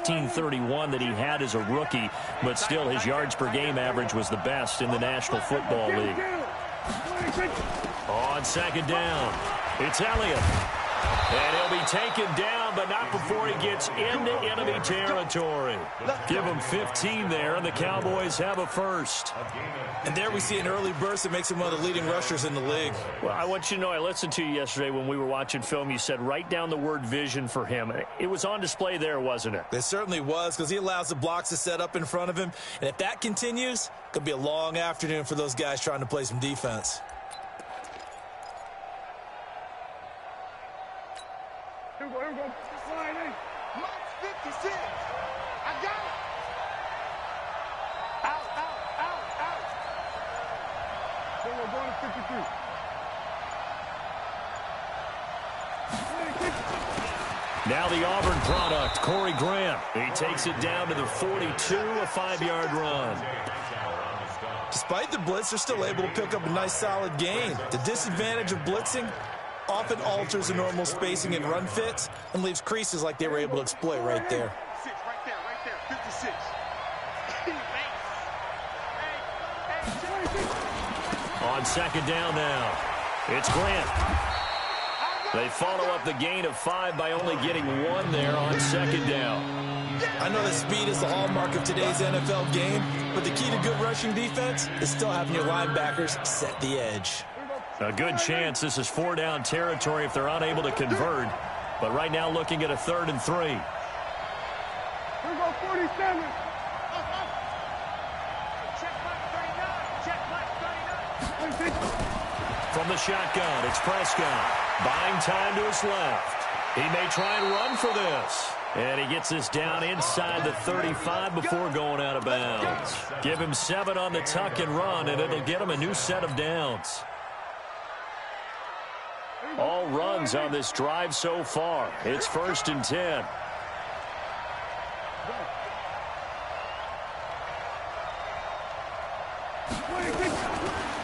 1631 that he had as a rookie, but still his yards per game average was the best in the National Football League. On second down, it's Elliott. And he'll be taken down, but not before he gets into enemy territory. Give him 15 there, and the Cowboys have a first. And there we see an early burst that makes him one of the leading rushers in the league. Well, I want you to know, I listened to you yesterday when we were watching film. You said write down the word vision for him. It was on display there, wasn't it? It certainly was, because he allows the blocks to set up in front of him. And if that continues, it could be a long afternoon for those guys trying to play some defense. Here we go. Line in. Mark 56. I got it. Out. So we're going to 53. Now the Auburn product, Corey Graham. He takes it down to the 42, a 5-yard run. Despite the blitz, they're still able to pick up a nice solid gain. The disadvantage of blitzing often alters the normal spacing and run fits and leaves creases like they were able to exploit right there. Right there, 56. On second down now, it's Grant. They follow up the gain of 5 by only getting 1 there on second down. I know that speed is the hallmark of today's NFL game, but the key to good rushing defense is still having your linebackers set the edge. A good chance this is 4-down territory if they're unable to convert. But right now looking at a 3rd and 3. Here we go, 47. From the shotgun, it's Prescott. Buying time to his left. He may try and run for this. And he gets this down inside the 35 before going out of bounds. Give him 7 on the tuck and run, and it'll get him a new set of downs. All runs on this drive so far. It's 1st and 10.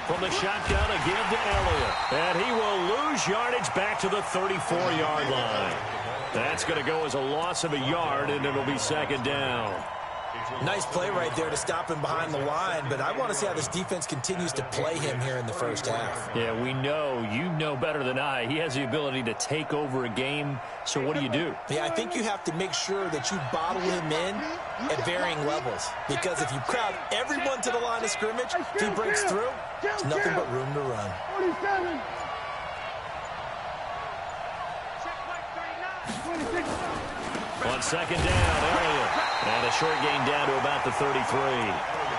From the shotgun again to Elliott. And he will lose yardage back to the 34-yard line. That's going to go as a loss of a yard, and it'll be 2nd down. Nice play right there to stop him behind the line, but I want to see how this defense continues to play him here in the first half. Yeah, we know. You know better than I. He has the ability to take over a game, so what do? Yeah, I think you have to make sure that you bottle him in at varying levels, because if you crowd everyone to the line of scrimmage, if he breaks through, there's nothing but room to run. 47. On second down, Elliott. And a short gain down to about the 33.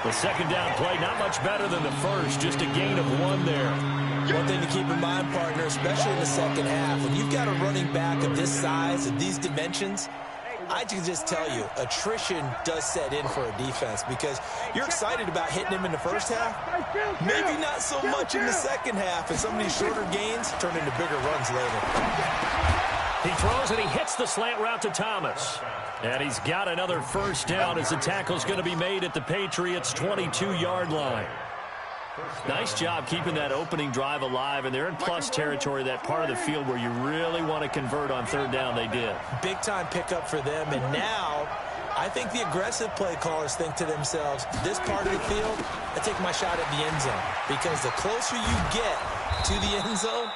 The second down play, not much better than the first, just a gain of 1 there. One thing to keep in mind, partner, especially in the second half, when you've got a running back of this size, of these dimensions, I can just tell you, attrition does set in for a defense, because you're excited about hitting him in the first half, maybe not so much in the second half, and some of these shorter gains turn into bigger runs later. He throws and he hits the slant route to Thomas. And he's got another first down as the tackle's going to be made at the Patriots' 22-yard line. Nice job keeping that opening drive alive, and they're in plus territory, that part of the field where you really want to convert on 3rd down. They did. Big-time pickup for them, and now I think the aggressive play callers think to themselves, this part of the field, I take my shot at the end zone, because the closer you get to the end zone,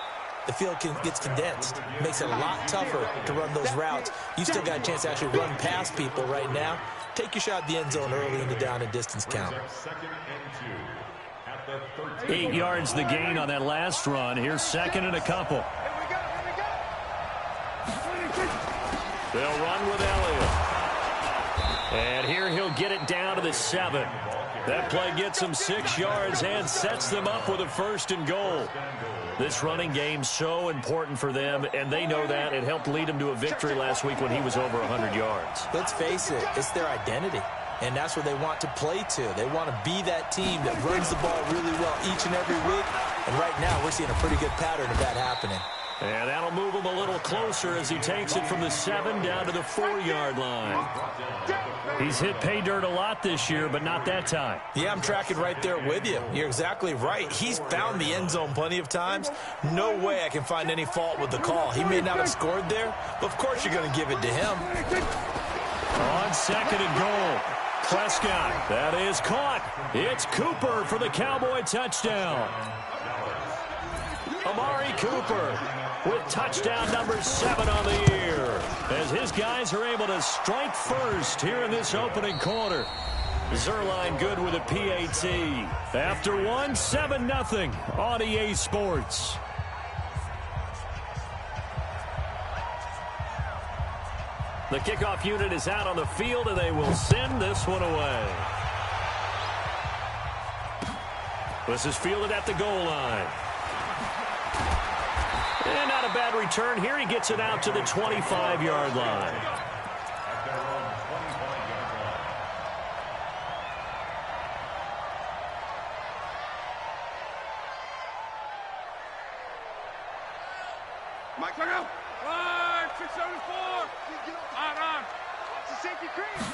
the field gets condensed. It makes it a lot tougher to run those routes. You still got a chance to actually run past people right now. Take your shot at the end zone early in the down and distance count. 8 yards the gain on that last run. Here's 2nd and a couple. They'll run with Elliott. And here he'll get it down to the 7. That play gets them 6 yards and sets them up with a 1st and goal. This running game so important for them, and they know that. It helped lead them to a victory last week when he was over 100 yards. Let's face it, it's their identity, and that's what they want to play to. They want to be that team that runs the ball really well each and every week, and right now we're seeing a pretty good pattern of that happening. And that'll move him a little closer as he takes it from the 7 down to the 4-yard line. He's hit pay dirt a lot this year, but not that time. Yeah, I'm tracking right there with you. You're exactly right. He's found the end zone plenty of times. No way I can find any fault with the call. He may not have scored there, but of course you're going to give it to him. On second and goal. Prescott, that is caught. It's Cooper for the Cowboy touchdown. Amari Cooper with touchdown number 7 on the year, as his guys are able to strike first here in this opening quarter. Zerline good with a PAT. After one, 7-0 on EA Sports. The kickoff unit is out on the field, and they will send this one away. This is fielded at the goal line. And not a bad return here. He gets it out to the 25-yard line. Mike, look out. 674. On. It's a safety crease.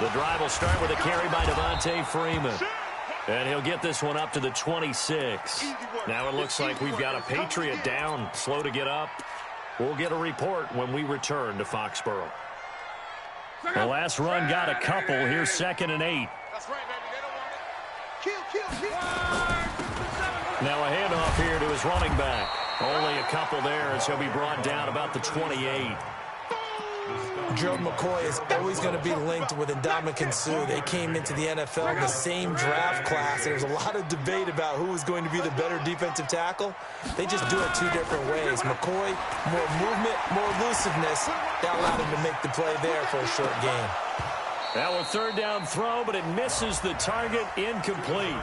The drive will start with a carry by Devontae Freeman. And he'll get this one up to the 26. Now it looks like we've got a Patriot down, slow to get up. We'll get a report when we return to Foxborough. The last run got a couple. Here's 2nd and 8. That's right, baby. They don't want it. Kill. Now a handoff here to his running back. Only a couple there as he'll be brought down about the 28. Gerald McCoy is always going to be linked with Ndamukong Suh. They came into the NFL in the same draft class. There was a lot of debate about who was going to be the better defensive tackle. They just do it 2 different ways. McCoy, more movement, more elusiveness. That allowed him to make the play there for a short gain. Now a 3rd down throw, but it misses the target, incomplete.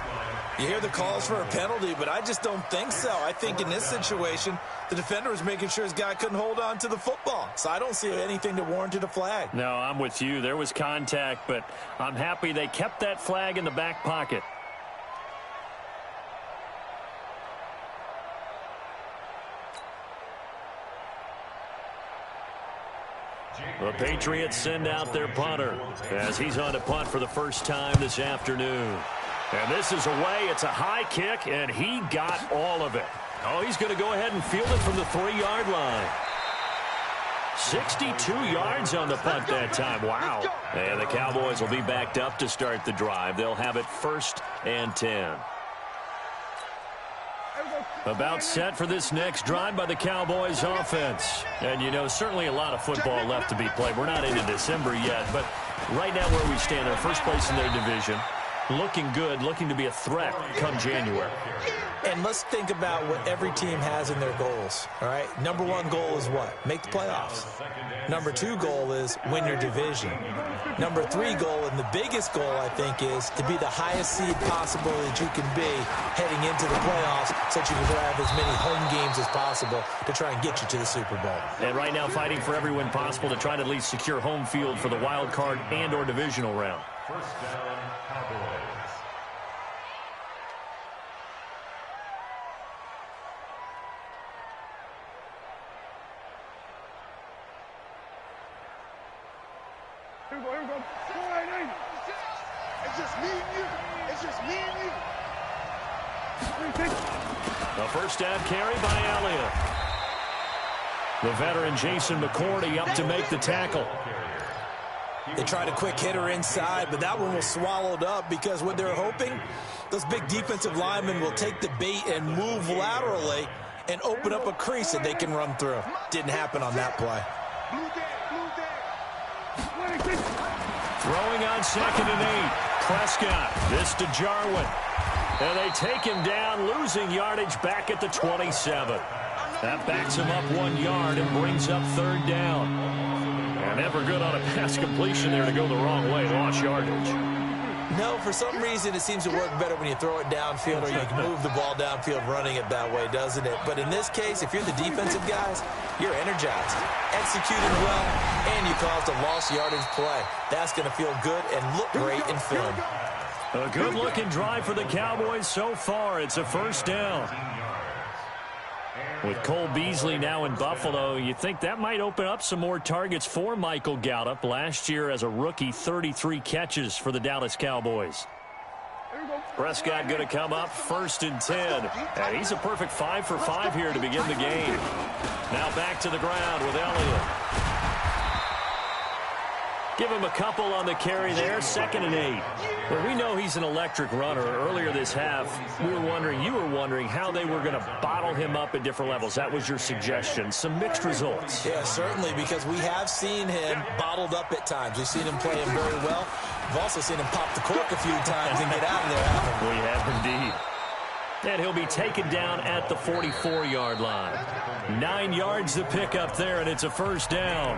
You hear the calls for a penalty, but I just don't think so. I think in this situation, the defender was making sure his guy couldn't hold on to the football. So I don't see anything that warranted a flag. No, I'm with you. There was contact, but I'm happy they kept that flag in the back pocket. The Patriots send out their punter as he's on to punt for the first time this afternoon. And this is away. It's a high kick, and he got all of it. Oh, he's going to go ahead and field it from the 3-yard line. 62 yards on the punt that time. Wow. And the Cowboys will be backed up to start the drive. They'll have it 1st and 10. About set for this next drive by the Cowboys offense. And, you know, certainly a lot of football left to be played. We're not into December yet, but right now where we stand, they're first place in their division. Looking good, looking to be a threat come January. And let's think about what every team has in their goals, all right? Number 1 goal is what? Make the playoffs. Number 2 goal is win your division. Number 3 goal, and the biggest goal, I think, is to be the highest seed possible that you can be heading into the playoffs so that you can have as many home games as possible to try and get you to the Super Bowl. And right now fighting for every win possible to try to at least secure home field for the wild card and or divisional round. First down, Cowboys. Here we go. It's just me and you. It's just me and you. The first down carry by Elliott. The veteran Jason McCourty up to make the tackle. They tried a quick hitter inside, but that one was swallowed up because what they're hoping, those big defensive linemen will take the bait and move laterally and open up a crease that they can run through. Didn't happen on that play. Throwing on 2nd and 8. Prescott, this to Jarwin. And they take him down, losing yardage back at the 27. That backs him up 1 yard and brings up 3rd down. And never good on a pass completion there to go the wrong way. Lost yardage. No, for some reason it seems to work better when you throw it downfield or you can move the ball downfield running it that way, doesn't it? But in this case, if you're the defensive guys, you're energized, executing well, and you caused a lost yardage play. That's going to feel good and look great in film. A good-looking drive for the Cowboys so far. It's a 1st down. With Cole Beasley now in Buffalo, you think that might open up some more targets for Michael Gallup. Last year as a rookie, 33 catches for the Dallas Cowboys. Prescott going to come up 1st and 10. And he's a perfect 5 for 5 here to begin the game. Now back to the ground with Elliott. Give him a couple on the carry there, 2nd and 8. Well, we know he's an electric runner. Earlier this half, you were wondering how they were going to bottle him up at different levels. That was your suggestion. Some mixed results. Yeah, certainly, because we have seen him bottled up at times. We've seen him play him very well. We've also seen him pop the cork a few times and get out of there, haven't we? We have indeed. And he'll be taken down at the 44-yard line. 9 yards to pick up there, and it's a first down.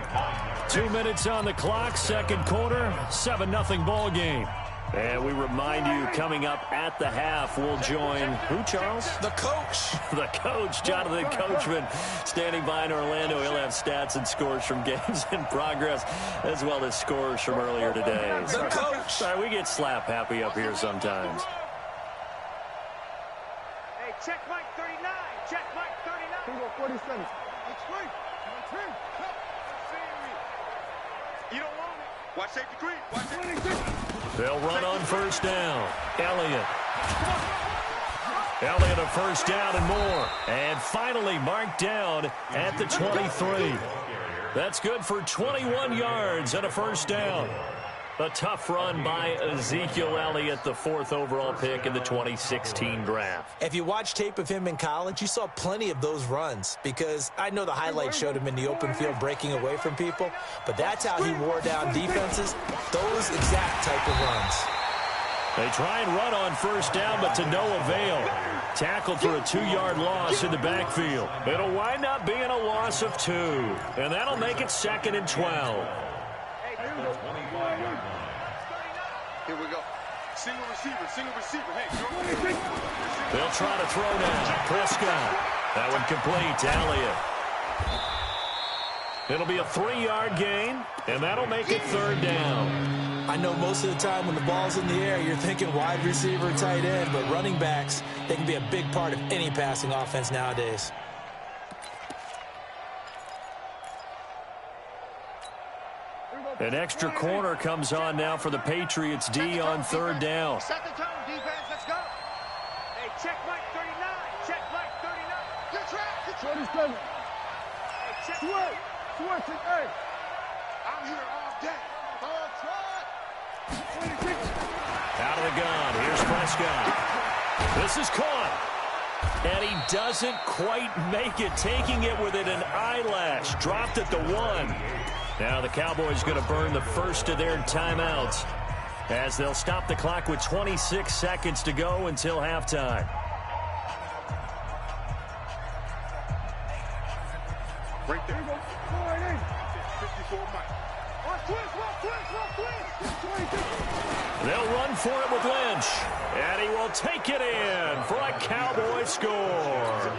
2 minutes on the clock, second quarter, 7-0 ball game. And we remind you, coming up at the half, we'll join who, Charles? The coach. The coach, Jonathan Coachman, standing by in Orlando. He'll have stats and scores from games in progress, as well as scores from earlier today. The coach. Sorry, we get slap happy up here sometimes. Check Mike 39. Check Mike 39. 47. It's free. You don't want it. Watch safety green. Watch safety. They'll run on first down. Elliott a first down and more. And finally marked down at the 23. That's good for 21 yards and a first down. A tough run by Ezekiel Elliott, the 4th overall pick in the 2016 draft. If you watch tape of him in college, you saw plenty of those runs, because I know the highlights showed him in the open field breaking away from people, but that's how he wore down defenses, those exact type of runs. They try and run on first down, but to no avail. Tackled for a 2-yard loss in the backfield. It'll wind up being a loss of 2, and that'll make it 2nd and 12. Here we go. Single receiver. Hey, they'll try to throw now. Prescott. That one complete to Elliott. It'll be a 3-yard gain, and that'll make it 3rd down. I know most of the time when the ball's in the air, you're thinking wide receiver, tight end, but running backs, they can be a big part of any passing offense nowadays. An extra corner comes on now for the Patriots D on 3rd down. Set the tone, defense. Let's go. Hey, check Mike 39. Check Mike 39. Good track. 27. Hey, check. Switch. Hey. I'm here all day. All try. 26. Out of the gun. Here's Prescott. This is caught. And he doesn't quite make it, taking it within an eyelash. Dropped at the 1. Now the Cowboys going to burn the first of their timeouts as they'll stop the clock with 26 seconds to go until halftime. Right there. 54 Mike. They'll run for it with Lynch. And he will take it in for a Cowboy score.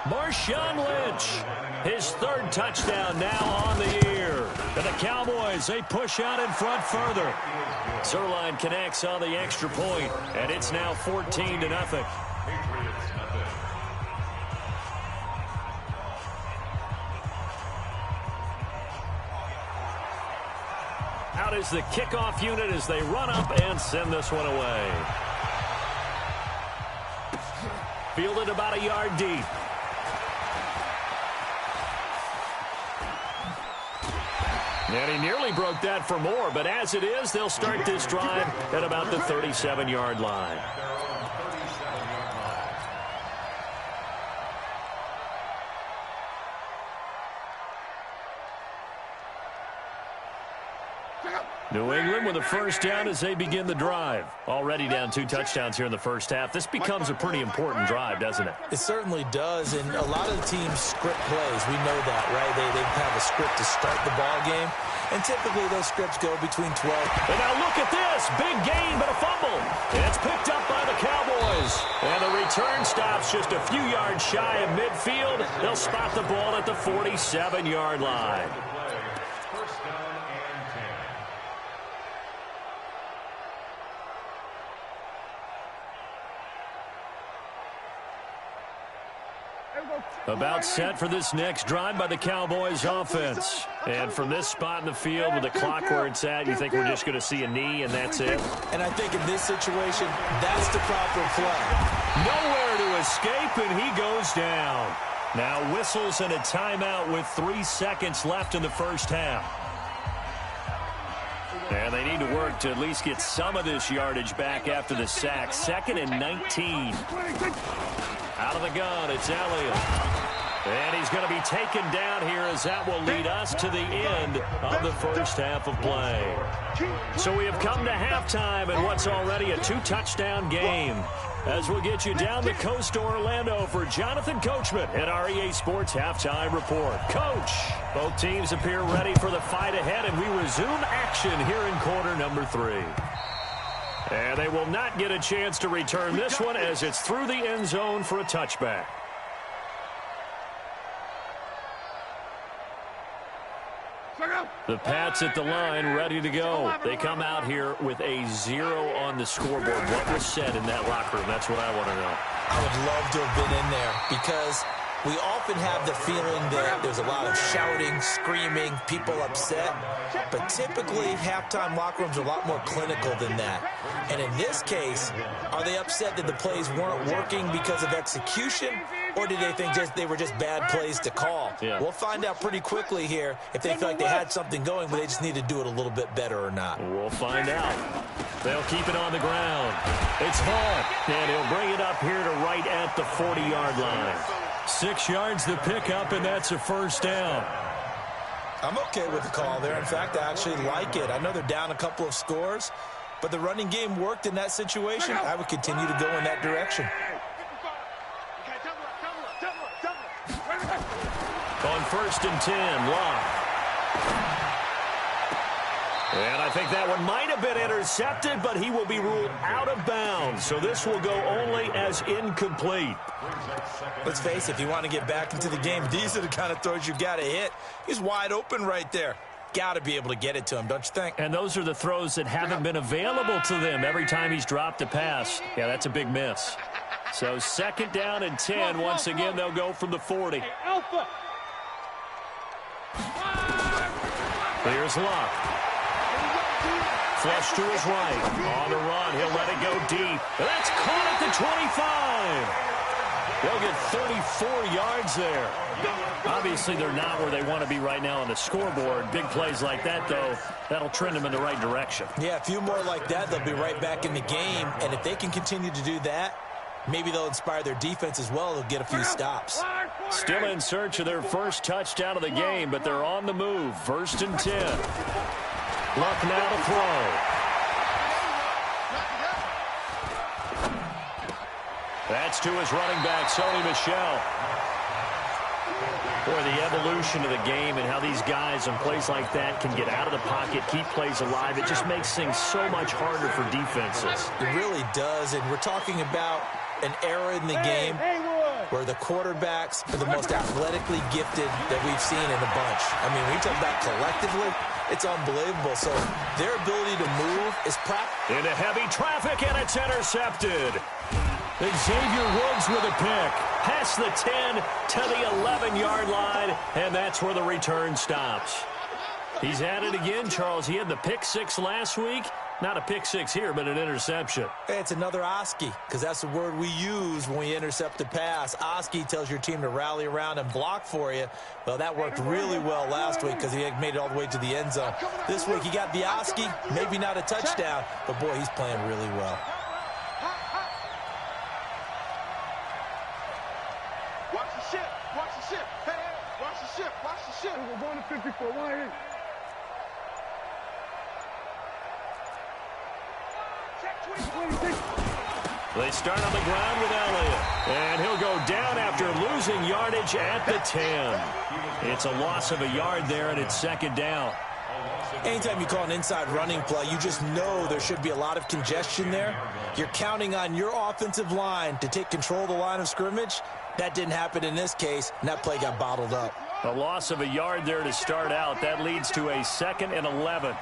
Marshawn Lynch, his 3rd touchdown now on the year. And the Cowboys, they push out in front further. Zuerlein connects on the extra point, and it's now 14-0. Out is the kickoff unit as they run up and send this one away. Fielded about a yard deep. And he nearly broke that for more, but as it is, they'll start this drive at about the 37-yard line. New England with a first down as they begin the drive. Already down 2 touchdowns here in the first half. This becomes a pretty important drive, doesn't it? It certainly does, and a lot of the teams script plays. We know that, right? They have a script to start the ball game, and typically those scripts go between 12. And now look at this. Big gain, but a fumble. It's picked up by the Cowboys. And the return stops just a few yards shy of midfield. They'll spot the ball at the 47-yard line. About set for this next drive by the Cowboys offense. And from this spot in the field with the clock where it's at, you think we're just going to see a knee and that's it? And I think in this situation, that's the proper play. Nowhere to escape, and he goes down. Now whistles and a timeout with 3 seconds left in the first half. And they need to work to at least get some of this yardage back after the sack. 2nd and 19. Out of the gun, it's Elliott. And he's going to be taken down here as that will lead us to the end of the first half of play. So we have come to halftime in what's already a 2-touchdown game. As we'll get you down the coast to Orlando for Jonathan Coachman at our EA Sports Halftime Report. Coach, both teams appear ready for the fight ahead, and we resume action here in quarter number 3. And they will not get a chance to return this one as it's through the end zone for a touchback. The Pats at the line, ready to go. They come out here with a 0 on the scoreboard. What was said in that locker room? That's what I want to know. I would love to have been in there because we often have the feeling that there's a lot of shouting, screaming, people upset. But typically, halftime locker rooms are a lot more clinical than that. And in this case, are they upset that the plays weren't working because of execution? Or did they think they were just bad plays to call? Yeah. We'll find out pretty quickly here if they feel like they had something going, but they just need to do it a little bit better or not. We'll find out. They'll keep it on the ground. It's Hall, and he'll bring it up here to right at the 40-yard line. 6 yards the pickup, and that's a first down. I'm okay with the call there. In fact, I actually like it. I know they're down a couple of scores, but the running game worked in that situation. I would continue to go in that direction. On 1st and 10, Locke. And I think that one might have been intercepted, but he will be ruled out of bounds. So this will go only as incomplete. Let's face it, if you want to get back into the game, these are the kind of throws you got to hit. He's wide open right there. Got to be able to get it to him, don't you think? And those are the throws that haven't been available to them every time he's dropped a pass. Yeah, that's a big miss. So 2nd down and 10. Once again, they'll go from the 40. Here's Locke. Flush to his right. On the run, he'll let it go deep. That's caught at the 25. They'll get 34 yards there. Obviously, they're not where they want to be right now on the scoreboard. Big plays like that, though, that'll trend them in the right direction. Yeah, a few more like that, they'll be right back in the game. And if they can continue to do that, maybe they'll inspire their defense as well. They'll get a few stops. Still in search of their first touchdown of the game, but they're on the move. 1st and 10. Luck now to throw. That's to his running back, Sony Michel. Boy, the evolution of the game and how these guys on plays like that can get out of the pocket, keep plays alive, it just makes things so much harder for defenses. It really does, and we're talking about an era in the game where the quarterbacks are the most athletically gifted that we've seen in a bunch. I mean, when you talk about collectively, it's unbelievable. So their ability to move is practical. Into heavy traffic, and it's intercepted. Xavier Woods with a pick. Past the 10 to the 11-yard line, and that's where the return stops. He's at it again, Charles. He had the pick 6 last week. Not a pick 6 here, but an interception. Hey, it's another Oski, because that's the word we use when we intercept a pass. Oski tells your team to rally around and block for you. Well, that worked really well last week because he made it all the way to the end zone. This week he got the Oski, maybe not a touchdown, but boy, he's playing really well. Watch the ship. Watch the ship. Hey, watch the ship. Watch the ship. We're going to 54. 1 They start on the ground with Elliott. And he'll go down after losing yardage at the 10. It's a loss of a yard there, and it's 2nd down. Anytime you call an inside running play, you just know there should be a lot of congestion there. You're counting on your offensive line to take control of the line of scrimmage. That didn't happen in this case, and that play got bottled up. A loss of a yard there to start out. That leads to a 2nd and 11.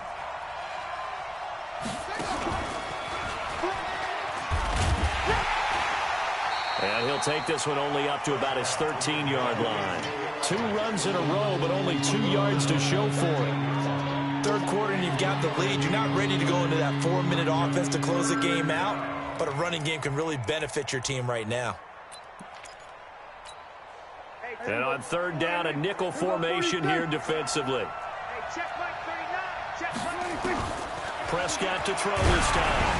And he'll take this one only up to about his 13-yard line. 2 runs in a row, but only 2 yards to show for it. Third quarter, and you've got the lead. You're not ready to go into that 4-minute offense to close the game out, but a running game can really benefit your team right now. And on 3rd down, a nickel formation here defensively. Hey, check Mike 39. Check Mike 39. Prescott to throw this time.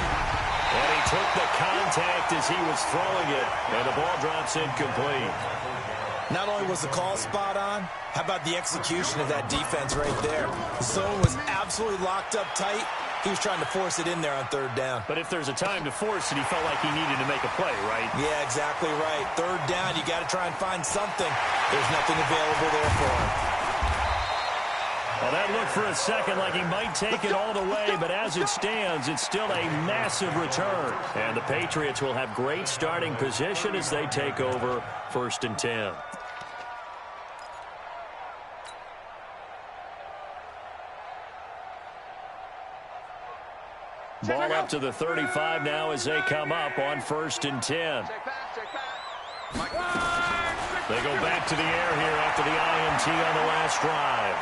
And he took the contact as he was throwing it, and the ball drops incomplete. Not only was the call spot on, how about the execution of that defense right there? The zone was absolutely locked up tight. He was trying to force it in there on third down. But if there's a time to force it, he felt like he needed to make a play, right? Yeah, exactly right. Third down, you got to try and find something. There's nothing available there for him. Well, that looked for a second like he might take it all the way, but as it stands, it's still a massive return. And the Patriots will have great starting position as they take over 1st and 10. Ball up to the 35 now as they come up on 1st and 10. They go back to the air here after the INT on the last drive.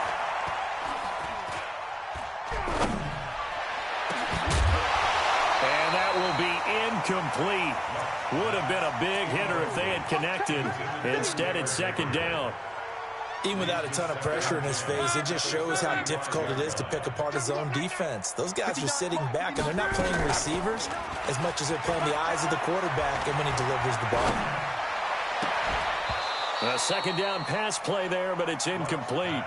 And that will be incomplete. Would have been a big hitter if they had connected. Instead, it's 2nd down. Even without a ton of pressure in his face, it just shows how difficult it is to pick apart his own defense. Those guys are sitting back, and they're not playing receivers as much as they're playing the eyes of the quarterback and when he delivers the ball. A 2nd down pass play there, but it's incomplete.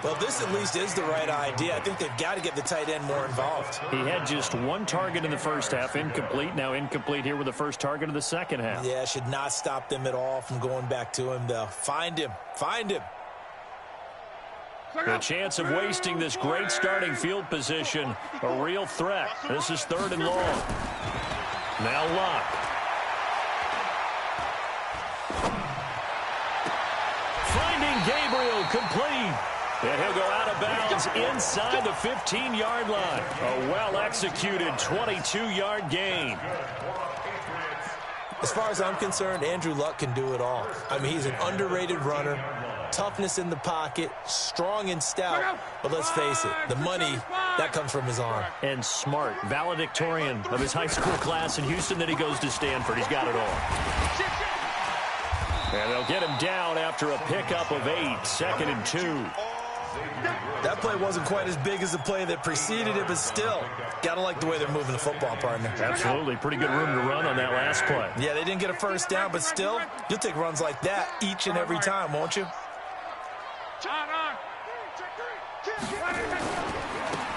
Well, this at least is the right idea. I think they've got to get the tight end more involved. He had just 1 target in the first half, incomplete. Now incomplete here with the first target of the second half. Yeah, should not stop them at all from going back to him, though. Find him. Find him. The chance of wasting this great starting field position, a real threat. This is 3rd and long. Now Luck. Finding Gabriel, complete. And he'll go out of bounds inside the 15-yard line. A well-executed 22-yard gain. As far as I'm concerned, Andrew Luck can do it all. I mean, he's an underrated runner, toughness in the pocket, strong and stout. But let's face it, the money, that comes from his arm. And smart, valedictorian of his high school class in Houston. Then he goes to Stanford. He's got it all. And they'll get him down after a pickup of 8, 2nd and 2. That play wasn't quite as big as the play that preceded it, but still, got to like the way they're moving the football, partner. Absolutely. Pretty good room to run on that last play. Yeah, they didn't get a first down, but still, you'll take runs like that each and every time, won't you?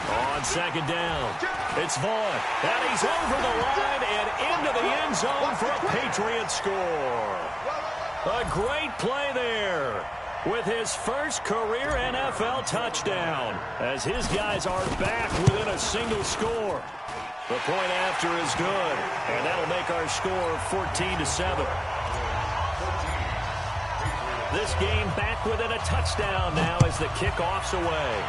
On 2nd down, it's Vaughn. And he's over the line and into the end zone for a Patriot score. A great play there with his first career NFL touchdown as his guys are back within a single score. The point after is good, and that'll make our score 14-7. This game back within a touchdown now as the kickoff's away.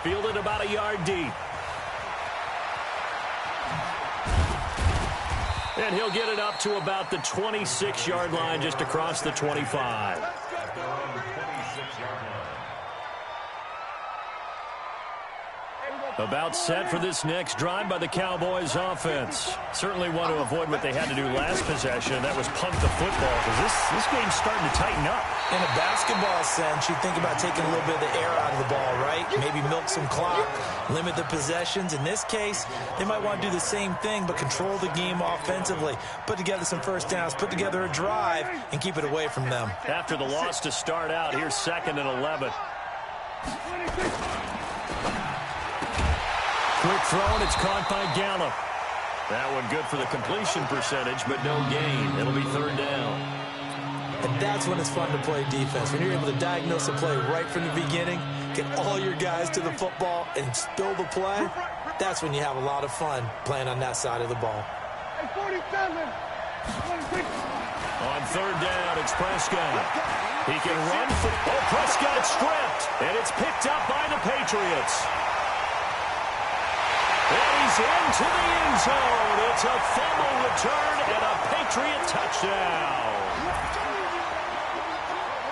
Fielded about a yard deep. And he'll get it up to about the 26-yard line, just across the 25. About set for this next drive by the Cowboys offense. Certainly want to avoid what they had to do last possession. That was punt the football, because this game's starting to tighten up. In a basketball sense, you think about taking a little bit of the air out of the ball, right? Maybe milk some clock, limit the possessions. In this case, they might want to do the same thing, but control the game offensively. Put together some first downs, put together a drive, and keep it away from them. After the loss to start out, here's 2nd and 11. Quick throw, and it's caught by Gallup. That one good for the completion percentage, but no gain. It'll be 3rd down. And that's when it's fun to play defense. When you're able to diagnose a play right from the beginning, get all your guys to the football, and spill the play, that's when you have a lot of fun playing on that side of the ball. On 3rd down, it's Prescott. He can run for... Oh, Prescott stripped, and it's picked up by the Patriots. And he's into the end zone. It's a fumble return and a Patriot touchdown.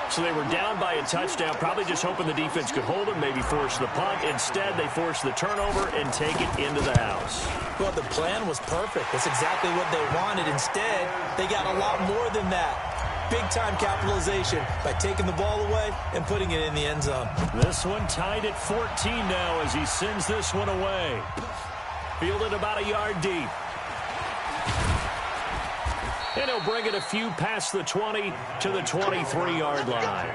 So they were down by a touchdown, probably just hoping the defense could hold them, maybe force the punt. Instead, they force the turnover and take it into the house. Well, the plan was perfect. That's exactly what they wanted. Instead, they got a lot more than that. big-time capitalization by taking the ball away and putting it in the end zone. This one tied at 14 now as he sends this one away. Fielded about a yard deep. And he'll bring it a few past the 20 to the 23-yard line.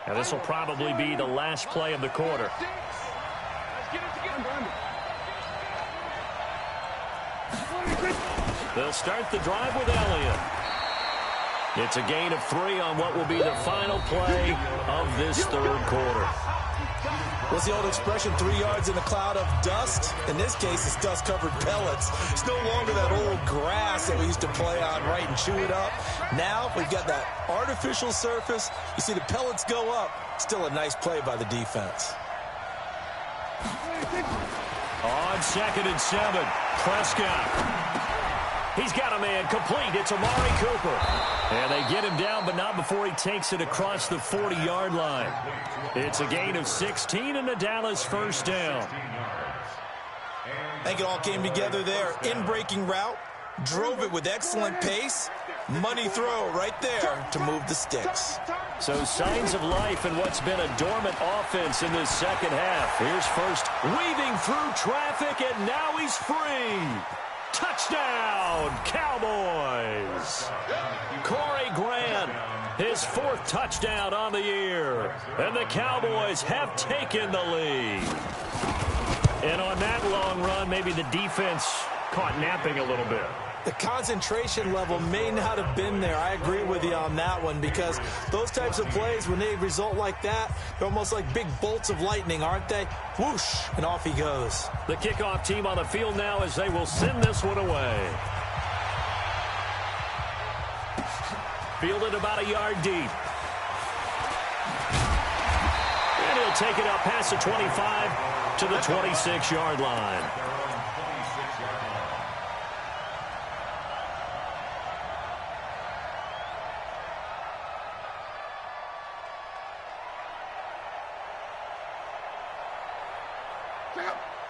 Now this will probably be the last play of the quarter. They'll start the drive with Elliott. It's a gain of 3 on what will be the final play of this third quarter. What's the old expression, 3 yards in a cloud of dust? In this case, it's dust-covered pellets. It's no longer that old grass that we used to play on, right, and chew it up. Now we've got that artificial surface. You see the pellets go up. Still a nice play by the defense. On 2nd and 7, Prescott. He's got a man complete. It's Amari Cooper. And they get him down, but not before he takes it across the 40-yard line. It's a gain of 16 and a Dallas first down. I think it all came together there. In-breaking route, drove it with excellent pace. Money throw right there to move the sticks. So signs of life in what's been a dormant offense in this second half. Here's first weaving through traffic, and now he's free. Touchdown, Cowboys. Corey Grant, his 4th touchdown on the year. And the Cowboys have taken the lead. And on that long run, maybe the defense caught napping a little bit. The concentration level may not have been there. I agree with you on that one, because those types of plays, when they result like that, they're almost like big bolts of lightning, aren't they? Whoosh, and off he goes. The kickoff team on the field now as they will send this one away. Fielded about a yard deep. And he'll take it up past the 25 to the 26-yard line.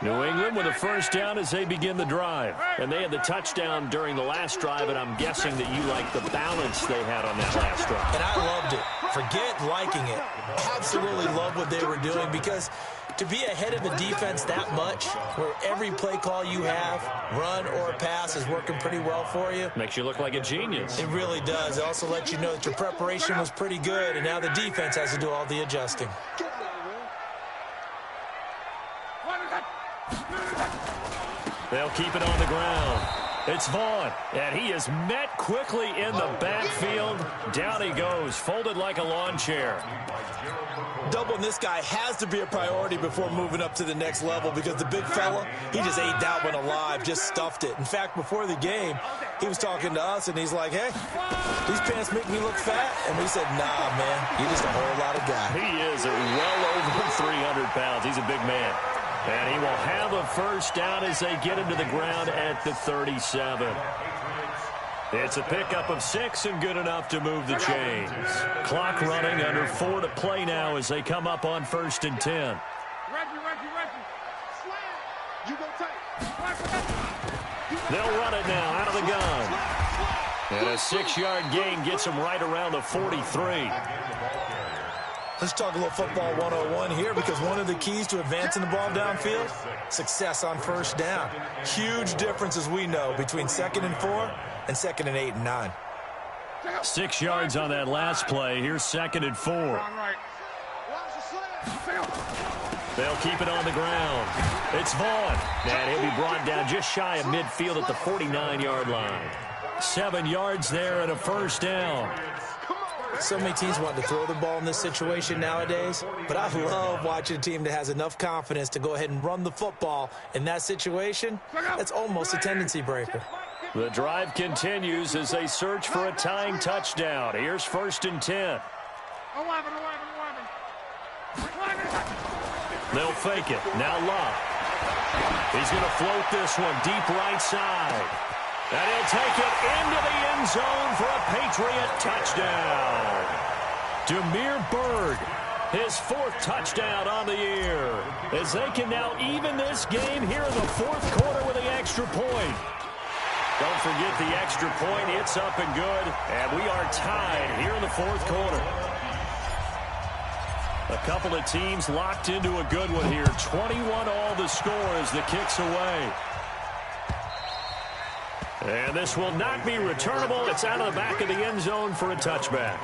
New England with a first down as they begin the drive. And they had the touchdown during the last drive, and I'm guessing that you like the balance they had on that last drive. And I loved it. Forget liking it. Absolutely love what they were doing, because to be ahead of a defense that much, where every play call you have, run or pass, is working pretty well for you. Makes you look like a genius. It really does. It also lets you know that your preparation was pretty good, and now the defense has to do all the adjusting. They'll keep it on the ground. It's Vaughn, and he is met quickly in the backfield. Down he goes, folded like a lawn chair. Doubling this guy has to be a priority before moving up to the next level, because the big fella, he just ate that one alive, just stuffed it. In fact, before the game, he was talking to us, and he's like, hey, these pants make me look fat? And we said, nah, man, you're just a whole lot of guy. He is well over 300 pounds. He's a big man. And he will have a first down as they get him to the ground at the 37. It's a pickup of 6 and good enough to move the chains. Clock running, under 4 to play now as they come up on 1st and 10. Reggie. Slam. You go tight. They'll run it now out of the gun. And a 6-yard gain gets him right around the 43. Let's talk a little football 101 here, because one of the keys to advancing the ball downfield, success on first down. Huge difference, as we know, between 2nd and 4 and 2nd and 8 and 9. 6 yards on that last play. Here's 2nd and 4. They'll keep it on the ground. It's Vaughn. And he'll be brought down just shy of midfield at the 49-yard line. 7 yards there and a first down. So many teams want to throw the ball in this situation nowadays, but I love watching a team that has enough confidence to go ahead and run the football. In that situation, that's almost a tendency breaker. The drive continues as they search for a tying touchdown. Here's 1st and 10. 11. They'll fake it. Now Love. He's going to float this one deep right side. And he'll take it into the end zone for a Patriot touchdown. Damiere Byrd, his 4th touchdown on the year, as they can now even this game here in the 4th quarter with the extra point. Don't forget the extra point. It's up and good, and we are tied here in the 4th quarter. A couple of teams locked into a good one here. 21-all the score as the kick's away. And this will not be returnable. It's out of the back of the end zone for a touchback.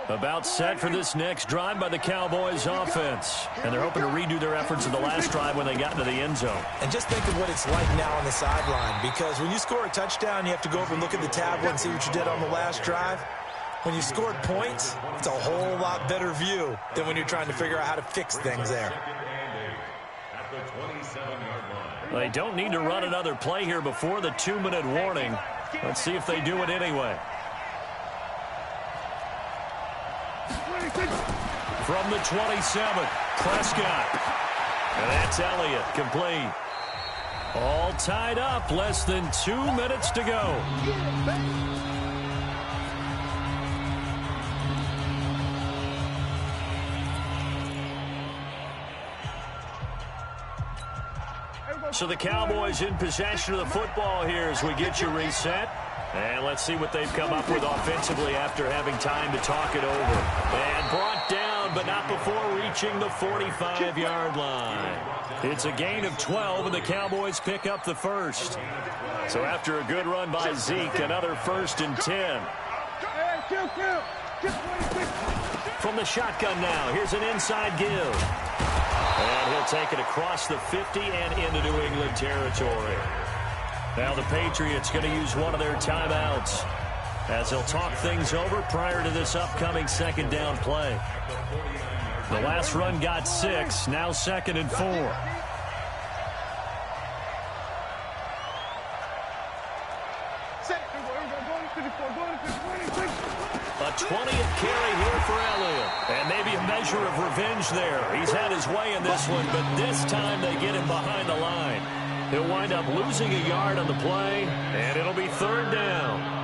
About set for this next drive by the Cowboys offense. And they're hoping to redo their efforts in the last drive when they got into the end zone. And just think of what it's like now on the sideline, because when you score a touchdown, you have to go over and look at the tablet and see what you did on the last drive. When you scored points, it's a whole lot better view than when you're trying to figure out how to fix things there. They don't need to run another play here before the 2-minute warning. Let's see if they do it anyway. From the 27, Prescott. And that's Elliott, complete. All tied up, less than 2 minutes to go. So the Cowboys in possession of the football here as we get you reset. And let's see what they've come up with offensively after having time to talk it over. And brought down, but not before reaching the 45-yard line. It's a gain of 12, and the Cowboys pick up the first. So after a good run by Zeke, another 1st and 10. From the shotgun now, here's an inside give. And he'll take it across the 50 and into New England territory. Now the Patriots going to use one of their timeouts as they'll talk things over prior to this upcoming 2nd down play. The last run got 6, now 2nd and 4. A 20th carry here for Elliott. And maybe a measure of revenge there. He's had his way in this one, but this time they get him behind the line. He'll wind up losing a yard on the play, and it'll be 3rd down.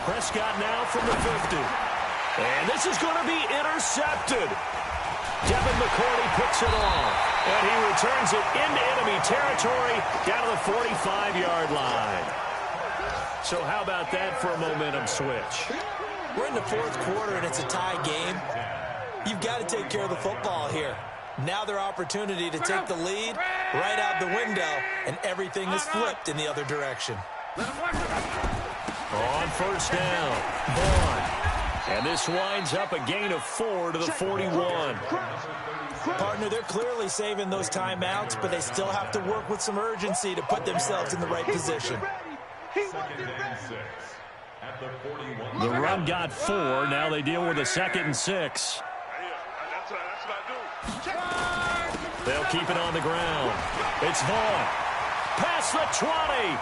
Prescott now from the 50. And this is going to be intercepted. Devin McCourty picks it off. And he returns it into enemy territory down to the 45-yard line. So how about that for a momentum switch? We're in the 4th quarter, and it's a tie game. You've got to take care of the football here. Now their opportunity to take the lead right out the window, and everything is flipped in the other direction. On 1st down, Vaughn. And this winds up a gain of 4 to the 41. Partner, they're clearly saving those timeouts, but they still have to work with some urgency to put themselves in the right position. The run got 4. Now they deal with a 2nd and 6. They'll keep it on the ground. It's Vaughn. Past the 20.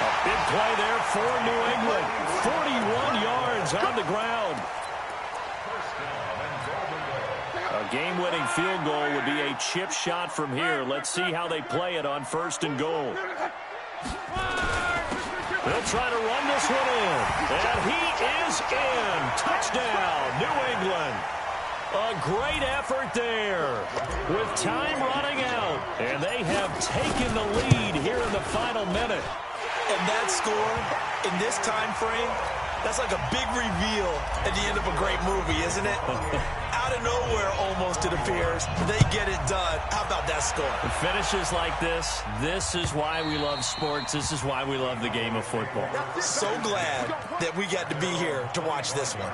A big play there for New England. 41 yards on the ground. A game-winning field goal would be a chip shot from here. Let's see how they play it on 1st and goal. They'll try to run this one in. And he is in. Touchdown, New England. A great effort there with time running out. And they have taken the lead here in the final minute. And that score in this time frame, that's like a big reveal at the end of a great movie, isn't it? Out of nowhere, almost, it appears. They get it done. How about that score? Finishes like this. This is why we love sports. This is why we love the game of football. So glad that we got to be here to watch this one.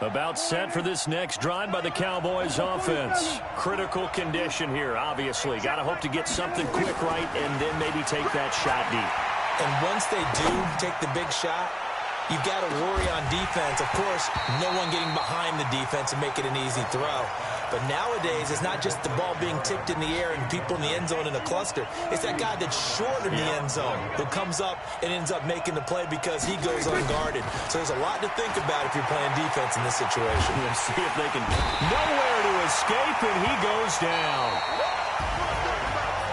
About set for this next drive by the Cowboys offense. Critical condition here, obviously. Got to hope to get something quick right and then maybe take that shot deep. And once they do take the big shot, you've got to worry on defense. Of course, no one getting behind the defense and make it an easy throw. But nowadays, it's not just the ball being tipped in the air and people in the end zone in a cluster. It's that guy that's short of the end zone who comes up and ends up making the play because he goes unguarded. So there's a lot to think about if you're playing defense in this situation. We'll see if they can nowhere to escape, and he goes down.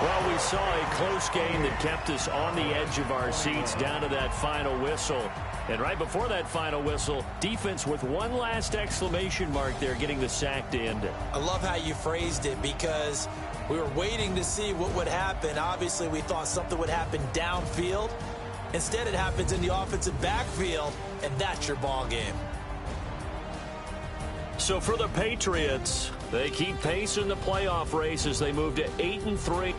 Well, we saw a close game that kept us on the edge of our seats down to that final whistle. And right before that final whistle, defense with one last exclamation mark there, getting the sack to end it. I love how you phrased it because we were waiting to see what would happen. Obviously, we thought something would happen downfield. Instead, it happens in the offensive backfield, and that's your ball game. So for the Patriots, they keep pace in the playoff race as they move to 8-3.